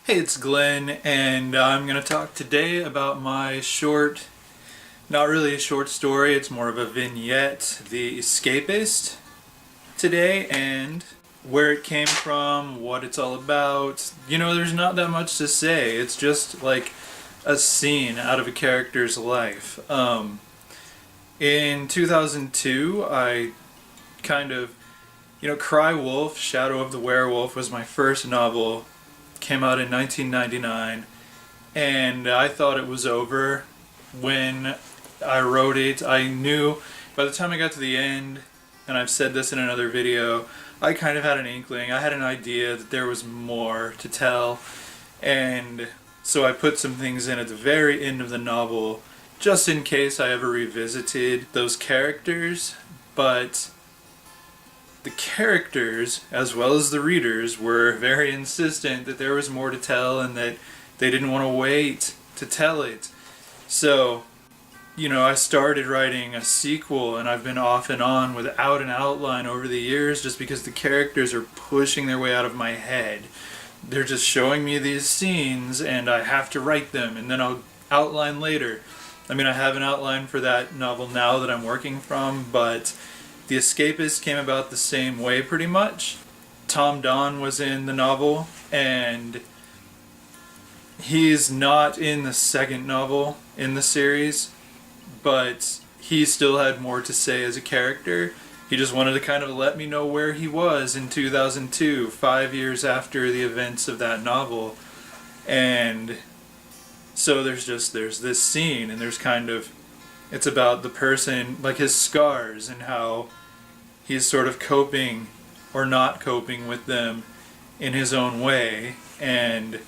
Hey, it's Glenn, and I'm going to talk today about my short, not really a short story, it's more of a vignette, The Escapist, today, and where it came from, what it's all about. There's not that much to say, it's just like a scene out of a character's life. In 2002, I kind of, Cry Wolf, Shadow of the Werewolf was my first novel. Came out in 1999, and I thought it was over when I wrote it. I knew by the time I got to the end, and I've said this in another video, I kind of had an inkling. I had an idea that there was more to tell, and so I put some things in at the very end of the novel just in case I ever revisited those characters. But the characters, as well as the readers, were very insistent that there was more to tell and that they didn't want to wait to tell it. So, I started writing a sequel, and I've been off and on without an outline over the years just because the characters are pushing their way out of my head. They're just showing me these scenes, and I have to write them, and then I'll outline later. I have an outline for that novel now that I'm working from, but The Escapist came about the same way pretty much. Tom Don was in the novel, and he's not in the second novel in the series, but he still had more to say as a character. He just wanted to kind of let me know where he was in 2002, 5 years after the events of that novel. And so there's this scene, and it's about the person, like his scars, and how he's sort of coping or not coping with them in his own way. And,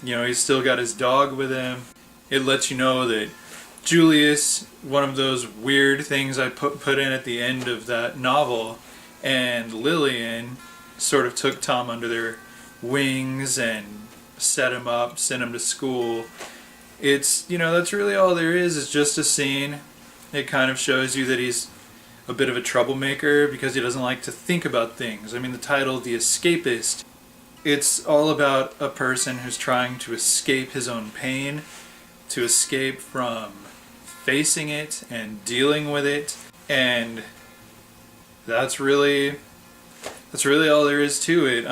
he's still got his dog with him. It lets you know that Julius, one of those weird things I put in at the end of that novel, and Lillian sort of took Tom under their wings and set him up, sent him to school. It's, that's really all there is just a scene. It kind of shows you that he's a bit of a troublemaker because he doesn't like to think about things. The title, The Escapist, it's all about a person who's trying to escape his own pain, to escape from facing it and dealing with it, and that's really all there is to it.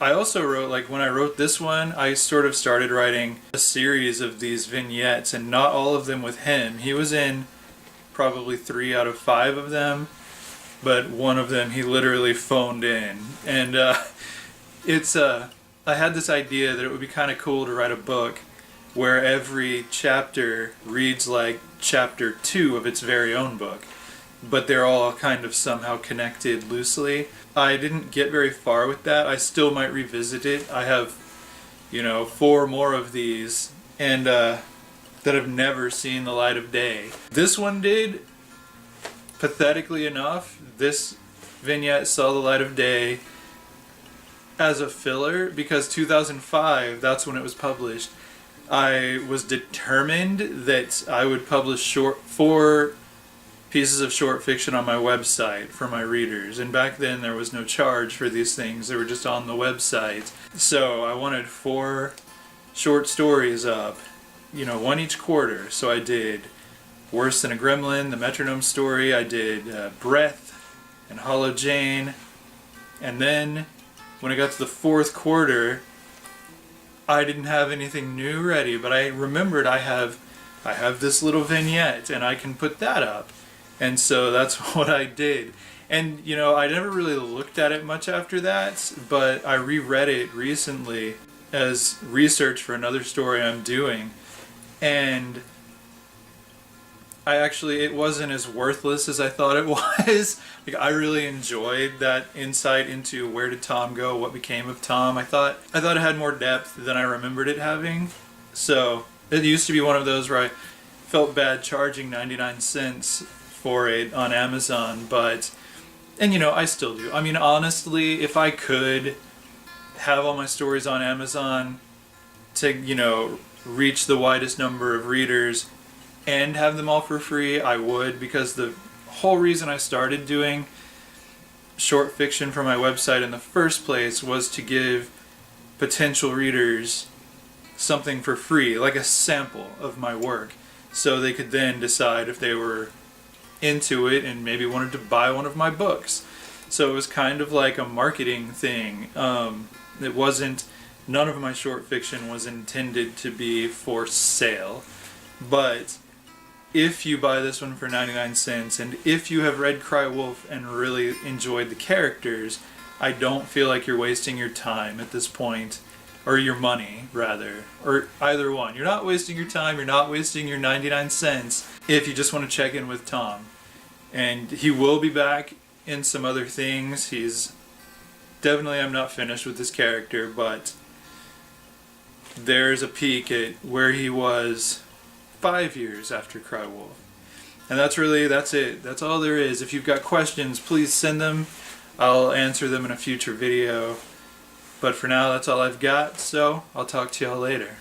I also wrote, when I wrote this one, I sort of started writing a series of these vignettes, and not all of them with him. He was in probably 3 out of 5 of them, but one of them he literally phoned in. And I had this idea that it would be kind of cool to write a book where every chapter reads like chapter 2 of its very own book, but they're all kind of somehow connected loosely. I didn't get very far with that. I still might revisit it. I have, 4 more of these, and that have never seen the light of day. This one did, pathetically enough. This vignette saw the light of day as a filler because 2005, that's when it was published. I was determined that I would publish 4 pieces of short fiction on my website for my readers, and back then there was no charge for these things, they were just on the website. So I wanted 4 short stories up, one each quarter. So I did Worse Than a Gremlin, the Metronome Story, I did Breath and Hollow Jane, and then when I got to the 4th quarter, I didn't have anything new ready, but I remembered I have this little vignette and I can put that up. And so that's what I did. And I never really looked at it much after that, but I reread it recently as research for another story I'm doing. And it wasn't as worthless as I thought it was. I really enjoyed that insight into where did Tom go, what became of Tom. I thought it had more depth than I remembered it having. So it used to be one of those where I felt bad charging 99 cents for it on Amazon, and I still do. Honestly, if I could have all my stories on Amazon to, reach the widest number of readers and have them all for free, I would, because the whole reason I started doing short fiction for my website in the first place was to give potential readers something for free, like a sample of my work, so they could then decide if they were into it and maybe wanted to buy one of my books. So it was kind of like a marketing thing. It wasn't, none of my short fiction was intended to be for sale. But if you buy this one for 99 cents, and if you have read Cry Wolf and really enjoyed the characters, I don't feel like you're wasting your time at this point, or your money, rather, or either one. You're not wasting your time, you're not wasting your 99 cents if you just want to check in with Tom. And he will be back in some other things. He's definitely, I'm not finished with this character, but there's a peek at where he was 5 years after Cry Wolf. And that's it. That's all there is. If you've got questions, please send them. I'll answer them in a future video. But for now, that's all I've got, so I'll talk to y'all later.